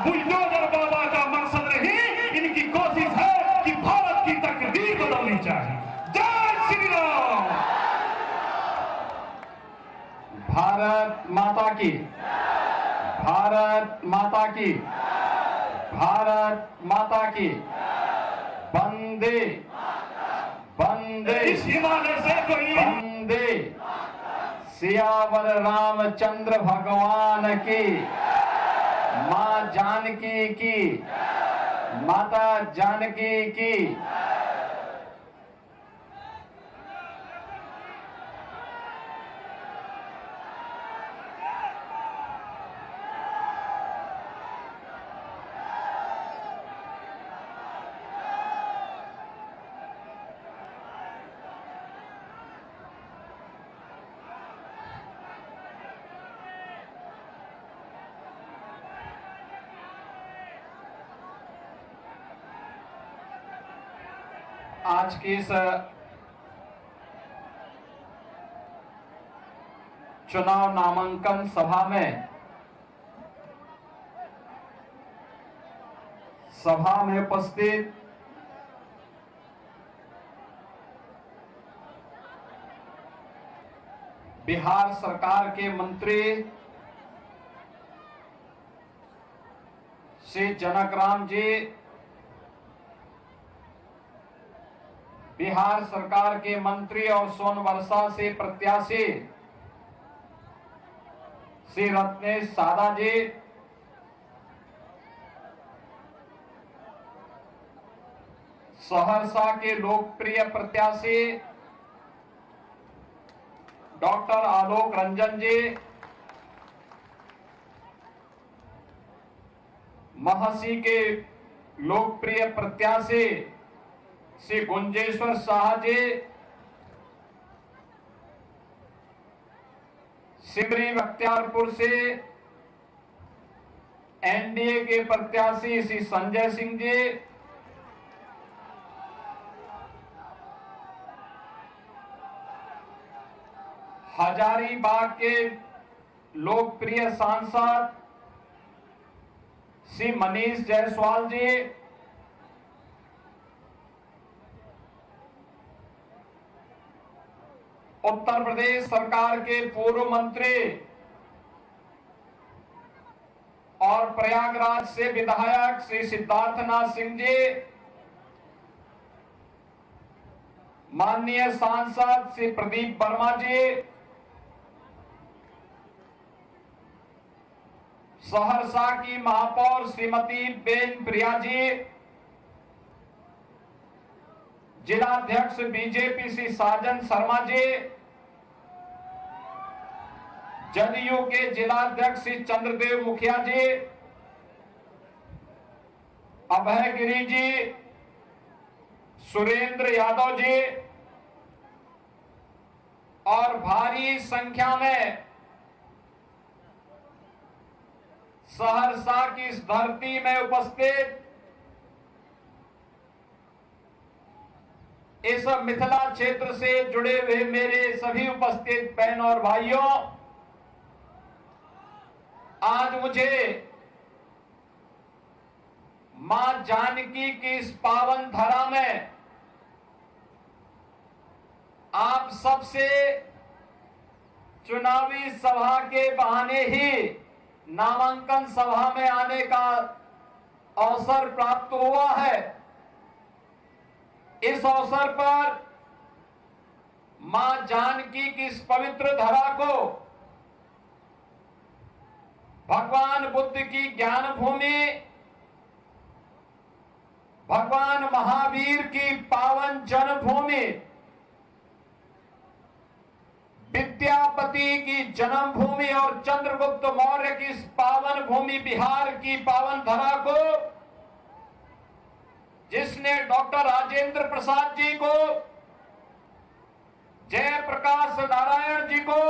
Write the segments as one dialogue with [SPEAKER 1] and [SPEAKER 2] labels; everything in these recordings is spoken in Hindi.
[SPEAKER 1] बुलडोजर बाबा का मकसद नहीं, इनकी कोशिश है कि भारत की तकदीर बदलनी चाहिए। जय श्री राम।
[SPEAKER 2] भारत माता की, भारत माता की, भारत माता की। वंदे वंदे
[SPEAKER 1] इस हिमालय से कोई
[SPEAKER 2] वंदे सियावर रामचंद्र भगवान की, मां जानकी की, माता जानकी की। आज की इस चुनाव नामांकन सभा में उपस्थित बिहार सरकार के मंत्री श्री जनकराम जी, बिहार सरकार के मंत्री और सोनवर्षा से प्रत्याशी श्री रत्नेश सादा जी, सहरसा के लोकप्रिय प्रत्याशी डॉक्टर आलोक रंजन जी, महसी के लोकप्रिय प्रत्याशी श्री गुंजेश्वर शाह जी, सिमरी बख्तियारपुर से एनडीए के प्रत्याशी श्री संजय सिंह जी, हजारीबाग के लोकप्रिय सांसद श्री मनीष जायसवाल जी, उत्तर प्रदेश सरकार के पूर्व मंत्री और प्रयागराज से विधायक श्री सिद्धार्थनाथ सिंह जी, माननीय सांसद श्री प्रदीप वर्मा जी, सहरसा की महापौर श्रीमती बेन प्रिया जी, जिलाध्यक्ष बीजेपी श्री साजन शर्मा जी, जदयू के जिलाध्यक्ष श्री चंद्रदेव मुखिया जी, अभय गिरी जी, सुरेंद्र यादव जी और भारी संख्या में सहरसा की इस धरती में उपस्थित इस मिथिला क्षेत्र से जुड़े हुए मेरे सभी उपस्थित बहनों और भाइयों, आज मुझे मां जानकी की इस पावन धरा में आप सबसे चुनावी सभा के बहाने ही नामांकन सभा में आने का अवसर प्राप्त हुआ है। इस अवसर पर मां जानकी की इस पवित्र धरा को भगवान बुद्ध की ज्ञान भूमि, भगवान महावीर की पावन जन्मभूमि, विद्यापति की जन्मभूमि और चंद्रगुप्त मौर्य की इस पावन भूमि बिहार की पावन धरा को, जिसने डॉक्टर राजेंद्र प्रसाद जी को, जयप्रकाश नारायण जी को,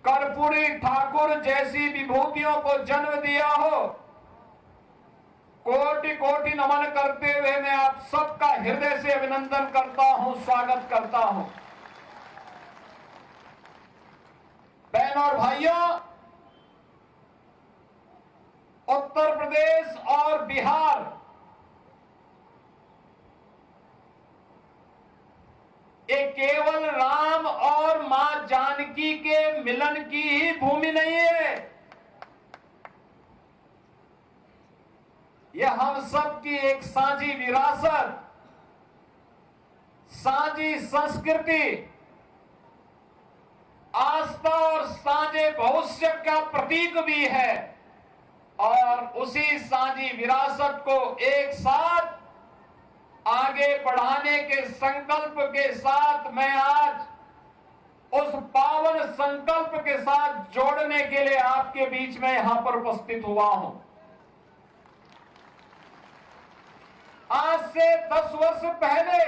[SPEAKER 2] कर्पूरी ठाकुर जैसी विभूतियों को जन्म दिया हो, कोटि कोटि नमन करते हुए मैं आप सबका हृदय से अभिनंदन करता हूं, स्वागत करता हूं। बहनों और भाइयों, प्रदेश और बिहार ये केवल राम और मां जानकी के मिलन की ही भूमि नहीं है, यह हम सब की एक साझी विरासत, साझी संस्कृति, आस्था और साझे भविष्य का प्रतीक भी है। और उसी साझी विरासत को एक साथ आगे बढ़ाने के संकल्प के साथ मैं आज उस पावन संकल्प के साथ जोड़ने के लिए आपके बीच में यहां पर उपस्थित हुआ हूं। आज से 10 वर्ष पहले,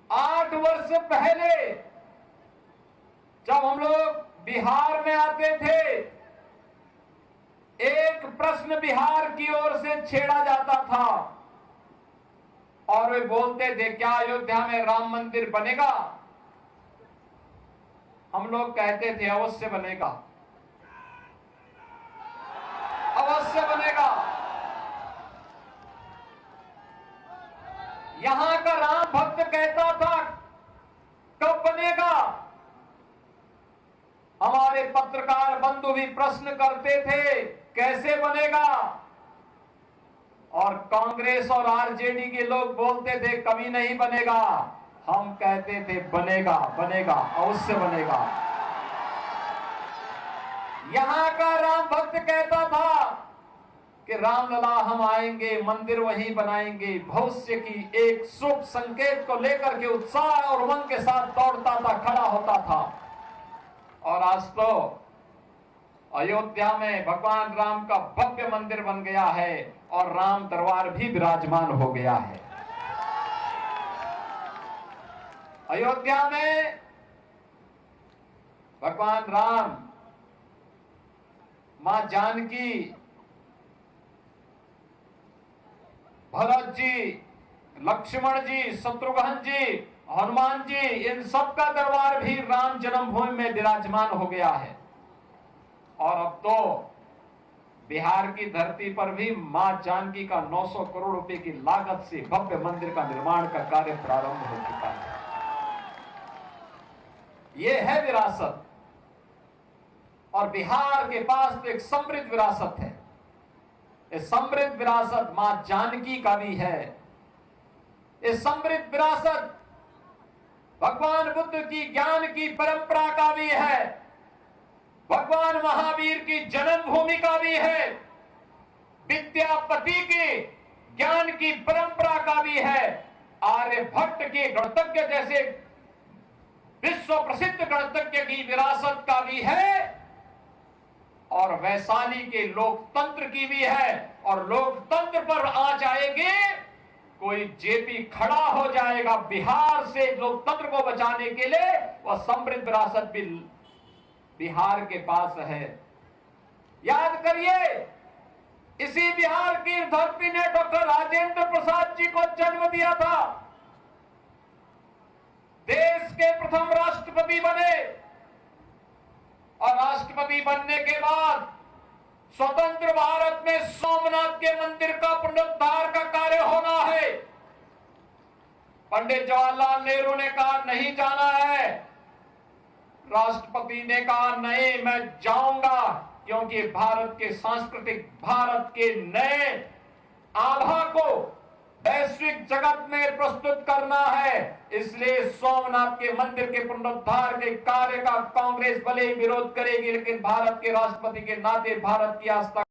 [SPEAKER 2] 8 वर्ष पहले जब हम लोग बिहार में आते थे, एक प्रश्न बिहार की ओर से छेड़ा जाता था और वे बोलते थे, क्या अयोध्या में राम मंदिर बनेगा? हम लोग कहते थे अवश्य बनेगा, अवश्य बनेगा। यहां का राम भक्त कहता था कब बनेगा? हमारे पत्रकार बंधु भी प्रश्न करते थे कैसे बनेगा? और कांग्रेस और आरजेडी के लोग बोलते थे कभी नहीं बनेगा। हम कहते थे बनेगा, बनेगा, अवश्य बनेगा। यहां का राम भक्त कहता था कि रामलला हम आएंगे, मंदिर वहीं बनाएंगे। भविष्य की एक शुभ संकेत को लेकर के उत्साह और उमंग के साथ दौड़ता था, खड़ा होता था। और आज तो अयोध्या में भगवान राम का भव्य मंदिर बन गया है और राम दरबार भी विराजमान हो गया है। अयोध्या में भगवान राम, मां जानकी, भरत जी, लक्ष्मण जी, शत्रुघ्न जी, हनुमान जी, इन सब का दरबार भी राम जन्मभूमि में विराजमान हो गया है। और अब तो बिहार की धरती पर भी मां जानकी का 900 करोड़ रुपए की लागत से भव्य मंदिर का निर्माण का कार्य प्रारंभ हो चुका है। यह है विरासत। और बिहार के पास तो एक समृद्ध विरासत है। इस समृद्ध विरासत मां जानकी का भी है। इस समृद्ध विरासत भगवान बुद्ध की ज्ञान की परंपरा का भी है। भगवान महावीर की जन्मभूमि का भी है। विद्यापति की ज्ञान की परंपरा का भी है। आर्यभट्ट के गणतज्ञ जैसे विश्व प्रसिद्ध गणतज्ञ की विरासत का भी है। और वैशाली के लोकतंत्र की भी है। और लोकतंत्र पर आ जाएंगे, कोई जेपी खड़ा हो जाएगा बिहार से लोकतंत्र को बचाने के लिए। वह समृद्ध विरासत भी बिहार के पास है। याद करिए, इसी बिहार की धरती ने डॉक्टर राजेंद्र प्रसाद जी को जन्म दिया था। देश के प्रथम राष्ट्रपति बने। और राष्ट्रपति बनने के बाद स्वतंत्र भारत में सोमनाथ के मंदिर का पुनरुद्धार का कार्य होना है। पंडित जवाहरलाल नेहरू ने कहा नहीं जाना है। राष्ट्रपति ने कहा नहीं, मैं जाऊंगा, क्योंकि भारत के सांस्कृतिक, भारत के नए आभा को वैश्विक जगत में प्रस्तुत करना है। इसलिए सोमनाथ के मंदिर के पुनरुद्धार के कार्य का कांग्रेस भले ही विरोध करेगी, लेकिन भारत के राष्ट्रपति के नाते भारत की आस्था